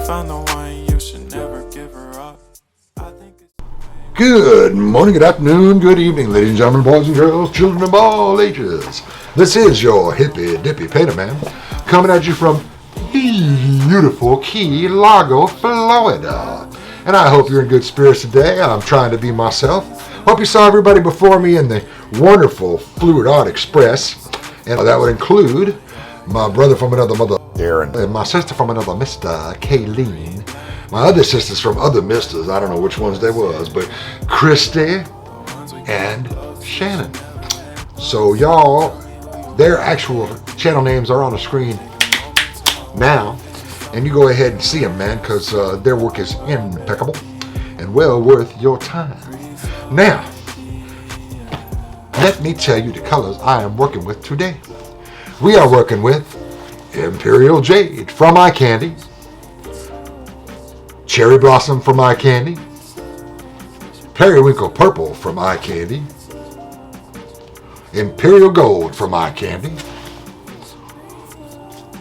found the one, you should never give her up. I think it's... Good morning, good afternoon, good evening, ladies and gentlemen, boys and girls, children of all ages. This is your Hippydippypainerman coming at you from beautiful Key Largo, Florida. And I hope you're in good spirits today. I'm trying to be myself. Hope you saw everybody before me in the wonderful Fluid Art Express. And that would include my brother from another mother, Darren, and my sister from another Mr., Kayleen. My other sisters from other misters, I don't know which ones they was, but Kristey and Shannon. So y'all, their actual channel names are on the screen now. And you go ahead and see them, man, because their work is impeccable and well worth your time. Now, let me tell you the colors I am working with today. We are working with Imperial Jade from Eye Candy, Cherry Blossom from Eye Candy, Periwinkle Purple from Eye Candy, Imperial Gold from Eye Candy,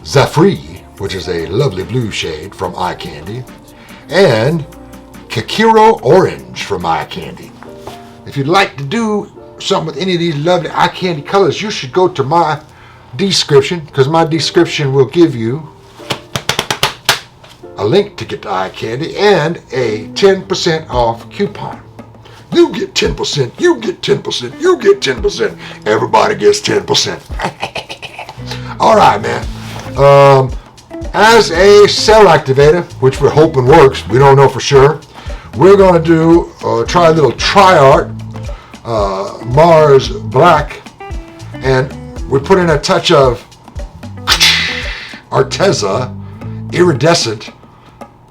Zafri, which is a lovely blue shade from Eye Candy, and Kakiro Orange from Eye Candy. If you'd like to do something with any of these lovely Eye Candy colors, you should go to my description, because my description will give you a link to get to Eye Candy and a 10% off coupon. You get 10%, you get 10%, you get 10%. Everybody gets 10%. All right, man. As a cell activator, which we're hoping works, we don't know for sure, we're going to try a little Tri-Art Mars Black, and we put in a touch of Arteza Iridescent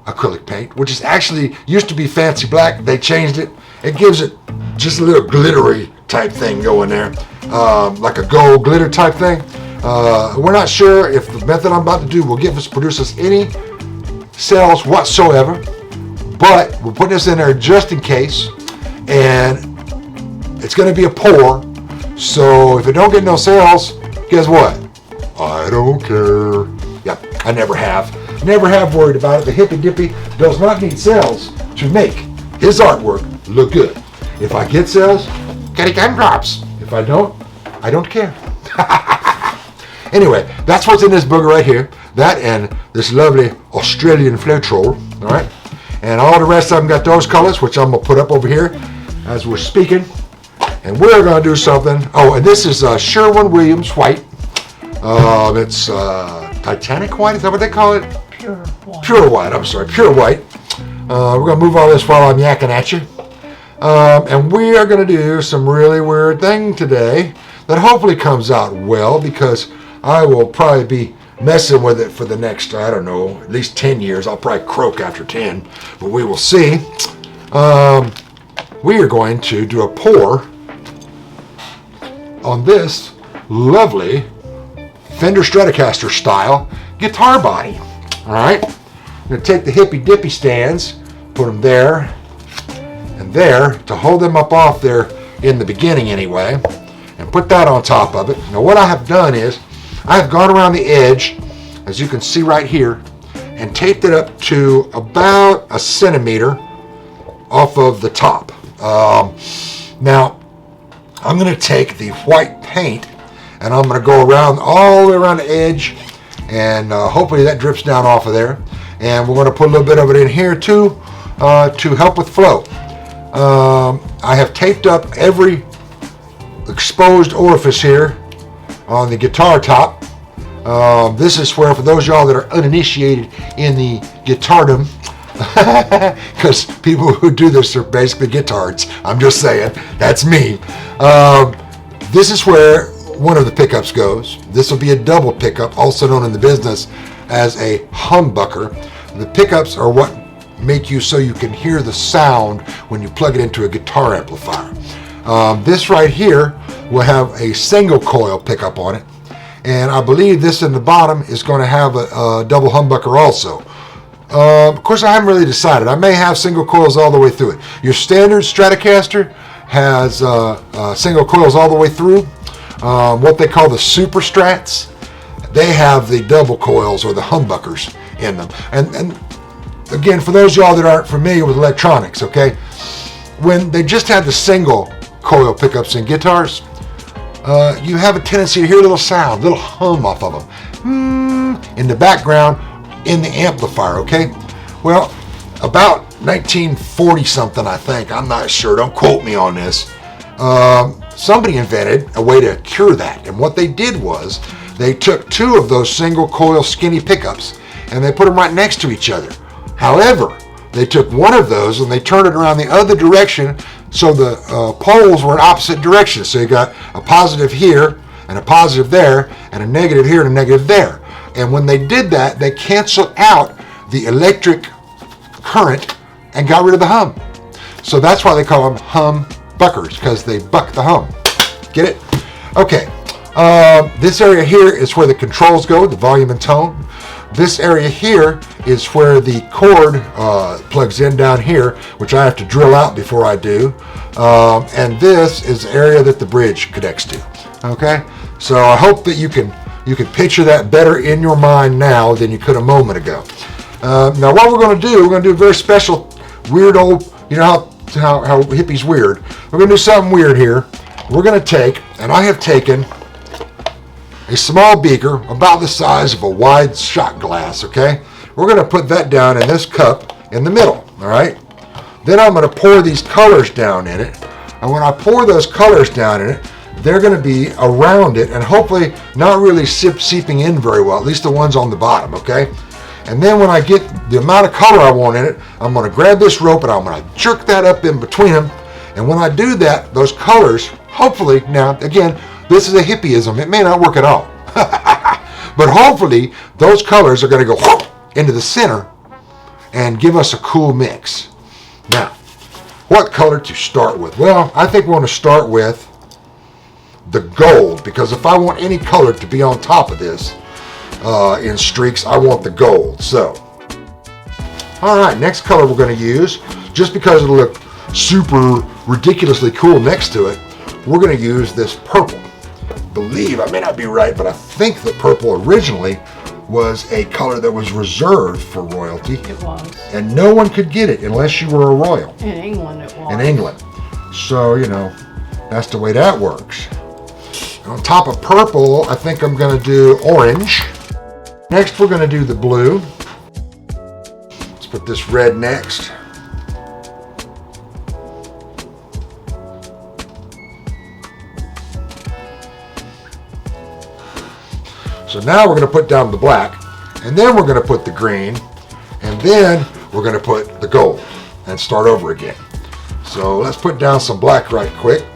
acrylic paint, which is actually used to be Fancy Black. They changed it. It gives it just a little glittery type thing going there, like a gold glitter type thing. We're not sure if the method I'm about to do will produce us any cells whatsoever, but we're putting this in there just in case, and it's going to be a pour. So if it don't get no cells, guess what? I don't care. Yep, I never have worried about it. The Hippy Dippy does not need cells to make his artwork look good. If I get cells, get gumdrops. If I don't care. Anyway, that's what's in this booger right here. That and this lovely Australian Floetrol. All right, and all the rest of them got those colors, which I'm gonna put up over here as we're speaking. And we're going to do something. Oh, and this is Sherwin-Williams white. It's Titanic white. Is that what they call it? Pure white. Pure white. I'm sorry. Pure white. We're going to move all this while I'm yakking at you. And we are going to do some really weird thing today that hopefully comes out well, because I will probably be messing with it for the next, I don't know, at least 10 years. I'll probably croak after 10, but we will see. We are going to do a pour on this lovely Fender Stratocaster style guitar body. All right, I'm going to take the Hippy Dippy stands, put them there and there to hold them up off there in the beginning anyway, and put that on top of it. Now what I have done is I have gone around the edge, as you can see right here, and taped it up to about a centimeter off of the top. Now I'm going to take the white paint and I'm going to go around all the way around the edge, and hopefully that drips down off of there. And we're going to put a little bit of it in here too to help with flow. I have taped up every exposed orifice here on the guitar top. This is where, for those of y'all that are uninitiated in the guitardom, because people who do this are basically guitards. I'm just saying, that's me. This is where one of the pickups goes. This will be a double pickup, also known in the business as a humbucker. The pickups are what make you so you can hear the sound when you plug it into a guitar amplifier. This right here will have a single coil pickup on it, and I believe this in the bottom is going to have a double humbucker also. Of course, I haven't really decided. I may have single coils all the way through it. Your standard Stratocaster has single coils all the way through. What they call the Super Strats, they have the double coils or the humbuckers in them. And again, for those of y'all that aren't familiar with electronics, okay, when they just have the single coil pickups in guitars, you have a tendency to hear a little sound, a little hum off of them in the background in the amplifier, okay? Well, about 1940 something, I think, I'm not sure, don't quote me on this, somebody invented a way to cure that. And what they did was they took two of those single coil skinny pickups and they put them right next to each other. However, they took one of those and they turned it around the other direction so the poles were in opposite directions. So you got a positive here and a positive there and a negative here and a negative there. And when they did that, they canceled out the electric current and got rid of the hum. So that's why they call them humbuckers, because they buck the hum. Get it? Okay. This area here is where the controls go, the volume and tone. This area here is where the cord plugs in down here, which I have to drill out before I do. And this is the area that the bridge connects to. Okay? So I hope that you can picture that better in your mind now than you could a moment ago. Now what we're going to do, we're going to do a very special, weird old, you know how hippies weird. We're going to do something weird here. We're going to take, and I have taken a small beaker about the size of a wide shot glass, okay? We're going to put that down in this cup in the middle, all right? Then I'm going to pour these colors down in it. And when I pour those colors down in it, they're going to be around it and hopefully not really seeping in very well, at least the ones on the bottom, okay? And then when I get the amount of color I want in it, I'm going to grab this rope and I'm going to jerk that up in between them. And when I do that, those colors, hopefully, now again, this is a hippieism. It may not work at all. But hopefully, those colors are going to go into the center and give us a cool mix. Now, what color to start with? Well, I think we want to start with the gold, because if I want any color to be on top of this in streaks, I want the gold. So, all right, next color we're going to use, just because it'll look super ridiculously cool next to it, we're going to use this purple. I may not be right, but I think that purple originally was a color that was reserved for royalty. It was. And no one could get it unless you were a royal. In England it was. In England. So, you know, that's the way that works. And on top of purple, I think I'm going to do orange. Next, we're going to do the blue. Let's put this red next. So now we're going to put down the black, and then we're going to put the green, and then we're going to put the gold and start over again. So let's put down some black right quick.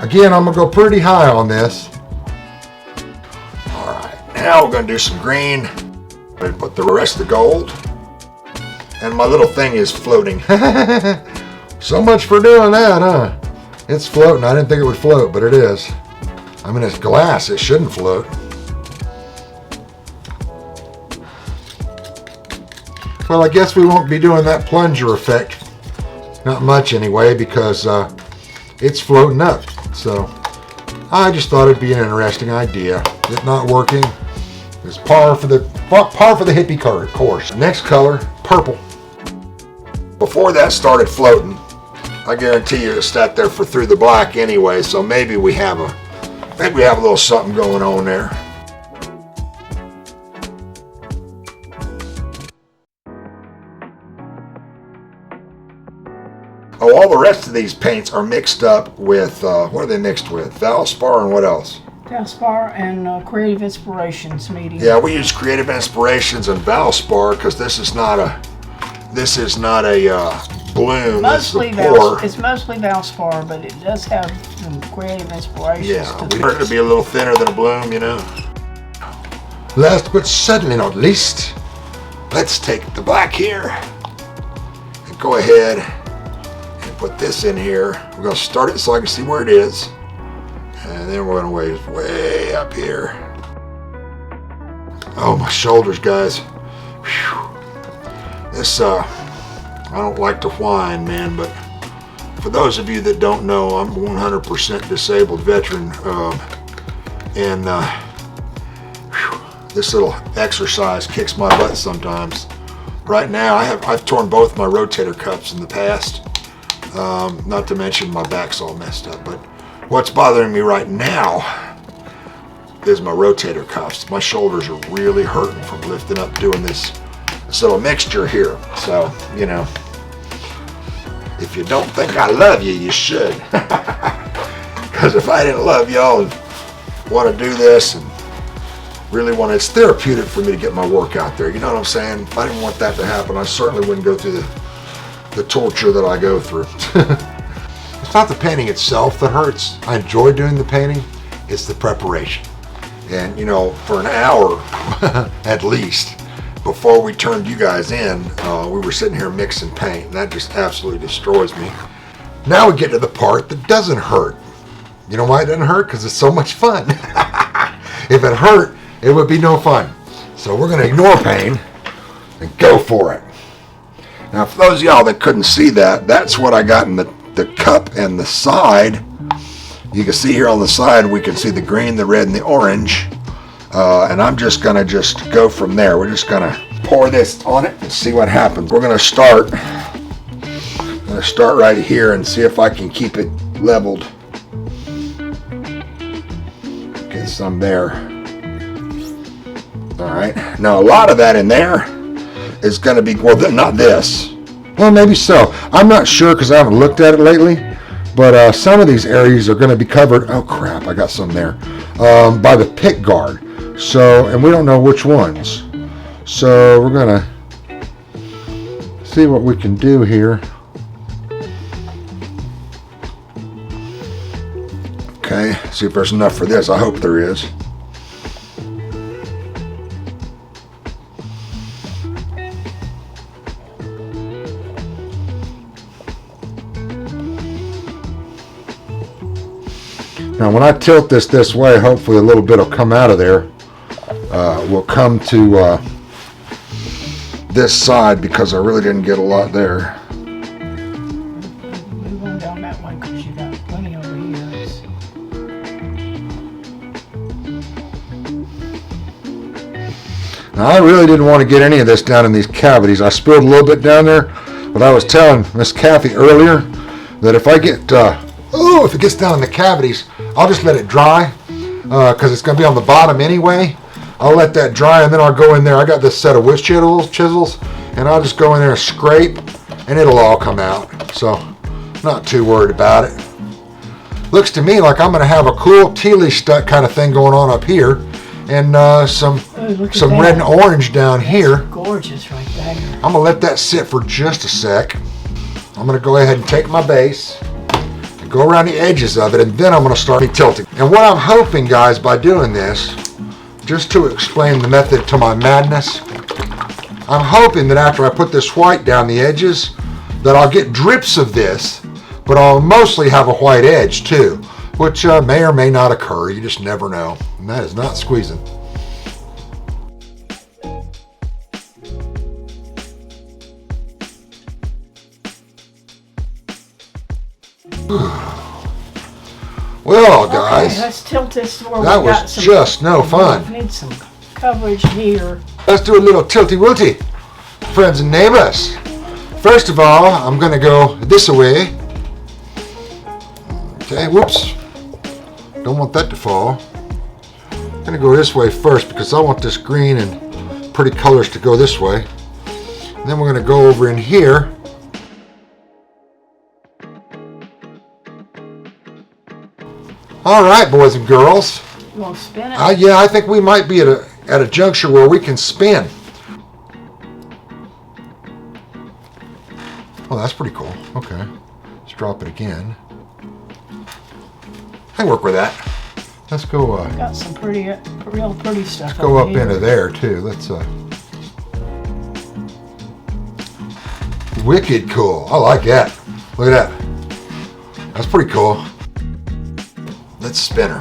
Again, I'm going to go pretty high on this. All right, now we're going to do some green and put the rest of the gold. And my little thing is floating. So much for doing that, huh? It's floating. I didn't think it would float, but it is. I mean, it's glass. It shouldn't float. Well, I guess we won't be doing that plunger effect. Not much anyway, because it's floating up. So I just thought it'd be an interesting idea. It not working is par for the hippie course. Next color, purple. Before that started floating, I guarantee you it sat there for through the black anyway. So maybe we have a little something going on there. Oh, all the rest of these paints are mixed up with, what are they mixed with? Valspar and what else? Valspar and Creative Inspirations medium. Yeah, we use Creative Inspirations and Valspar because this is not a bloom. Mostly it's it's mostly Valspar, but it does have some Creative Inspirations. Yeah, we want it to be a little thinner than a bloom, you know. Last but certainly not least, let's take the black here and go ahead and put this in here. We're going to start it so I can see where it is. And then we're going to way up here. Oh, my shoulders, guys. Whew. This, I don't like to whine, man, but for those of you that don't know, I'm 100% disabled veteran. And this little exercise kicks my butt sometimes. right now I've torn both my rotator cuffs in the past. Not to mention my back's all messed up. But what's bothering me right now is my rotator cuffs. My shoulders are really hurting from lifting up doing this little mixture here. So, you know, if you don't think I love you, you should. Because if I didn't love y'all and want to do this and really want to, it's therapeutic for me to get my work out there. You know what I'm saying? If I didn't want that to happen, I certainly wouldn't go through the torture that I go through. It's not the painting itself that hurts. I enjoy doing the painting. It's the preparation. And, you know, for an hour at least, before we turned you guys in, we were sitting here mixing paint, and that just absolutely destroys me. Now we get to the part that doesn't hurt. You know why it doesn't hurt? Because it's so much fun. If it hurt, it would be no fun. So we're going to ignore pain and go for it. Now, for those of y'all that couldn't see that, that's what I got in the cup and the side. You can see here on the side, we can see the green, the red, and the orange. And I'm just going to go from there. We're just going to pour this on it and see what happens. We're going to start right here and see if I can keep it leveled. Get some there. All right. Now, a lot of that in there is going to be, well, not this. Well, maybe so. I'm not sure because I haven't looked at it lately. But some of these areas are going to be covered, oh crap, I got some there, by the pick guard. So, and we don't know which ones. So we're going to see what we can do here. Okay, see if there's enough for this. I hope there is. Now when I tilt this way, hopefully a little bit will come out of there. Will come to this side because I really didn't get a lot there. Move on down that way because you got plenty over here. Now I really didn't want to get any of this down in these cavities. I spilled a little bit down there, but I was telling Miss Kathy earlier that if I get, if it gets down in the cavities, I'll just let it dry because it's going to be on the bottom anyway. I'll let that dry and then I'll go in there. I got this set of wood chisels and I'll just go in there and scrape and it'll all come out. So not too worried about it. Looks to me like I'm going to have a cool tealish kind of thing going on up here and some red and orange down here. Gorgeous right there. I'm going to let that sit for just a sec. I'm going to go ahead and take my base. Go around the edges of it, and then I'm going to start tilting. And what I'm hoping, guys, by doing this, just to explain the method to my madness, I'm hoping that after I put this white down the edges, that I'll get drips of this, but I'll mostly have a white edge too, which may or may not occur. You just never know. And that is not squeezing. Well, guys, okay, let's tilt this to where that we got was just no fun. We need some coverage here. Let's do a little tilty-wilty, friends and neighbors. First of all, I'm going to go this way. Okay, whoops. Don't want that to fall. I'm going to go this way first because I want this green and pretty colors to go this way. And then we're going to go over in here. All right, boys and girls. You want to spin it? Yeah, I think we might be at a juncture where we can spin. Oh, that's pretty cool. Okay, let's drop it again. I can work with that. Let's go. Got some real pretty stuff. Let's go up into there too. Let's. Wicked cool. I like that. Look at that. That's pretty cool. Let's spin her.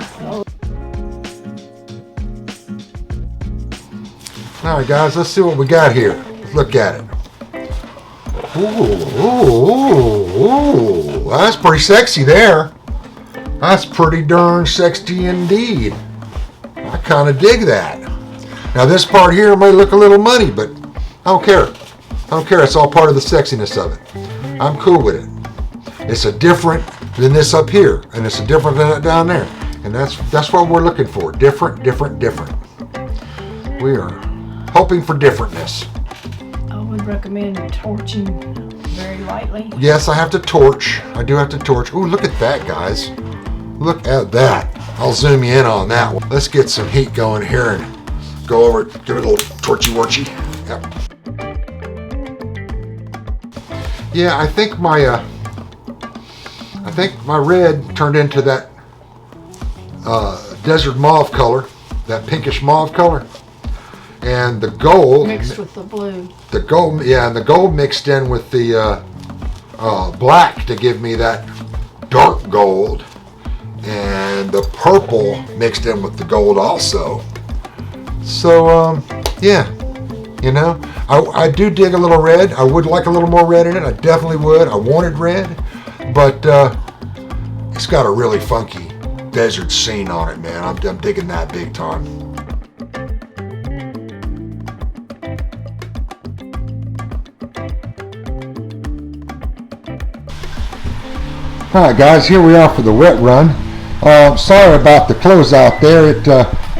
All right, guys, let's see what we got here. Let's look at it. Ooh, that's pretty sexy there. That's pretty darn sexy indeed. I kind of dig that. Now this part here may look a little muddy, but I don't care. don't care. It's all part of the sexiness of it. I'm cool with it. It's a different than this up here, and it's a different than that down there. And that's what we're looking for. Different, different, different. We are hoping for differentness. I would recommend torching very lightly. Yes, I have to torch. I do have to torch. Ooh, look at that, guys. Look at that. I'll zoom you in on that one. Let's get some heat going here and go over it. Give it a little torchy-worchy. Yep. Yeah, I think my red turned into that desert mauve color, that pinkish mauve color, and the gold mixed with the blue. The gold, yeah, and the gold mixed in with the black to give me that dark gold, and the purple mixed in with the gold also. So yeah, you know, I do dig a little red. I would like a little more red in it. I definitely would. I wanted red, but it's got a really funky desert scene on it, man. I'm digging that big time. All right, guys, here we are for the wet run. Sorry about the closeout there.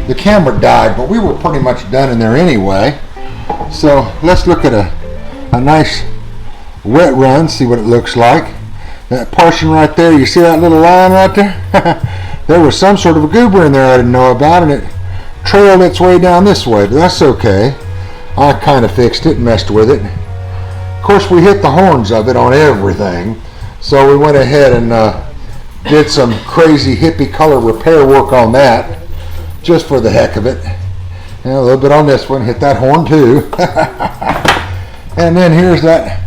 The camera died, but we were pretty much done in there anyway. So let's look at a nice wet run, see what it looks like. That portion right there, you see that little line right there? There was some sort of a goober in there I didn't know about, and it trailed its way down this way, but that's okay. I kind of fixed it and messed with it. Of course, we hit the horns of it on everything, so we went ahead and did some crazy hippie color repair work on that, just for the heck of it. And a little bit on this one, hit that horn too. And then here's the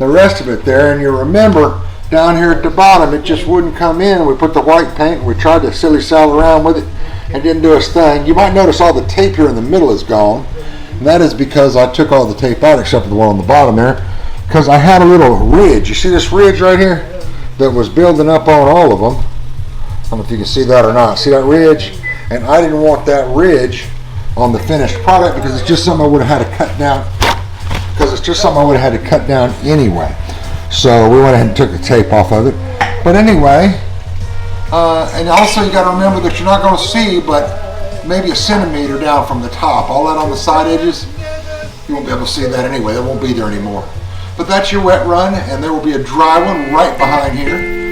rest of it there, and you remember, down here at the bottom, it just wouldn't come in. We put the white paint and we tried to silly-sal around with it and didn't do its thing. You might notice all the tape here in the middle is gone. And that is because I took all the tape out except for the one on the bottom there, because I had a little ridge. You see this ridge right here that was building up on all of them? I don't know if you can see that or not. See that ridge? And I didn't want that ridge on the finished product because it's just something I would have had to cut down. Anyway. So we went ahead and took the tape off of it. But anyway, and also you got to remember that you're not going to see but maybe a centimeter down from the top. All that on the side edges, you won't be able to see that anyway. It won't be there anymore. But that's your wet run, and there will be a dry one right behind here.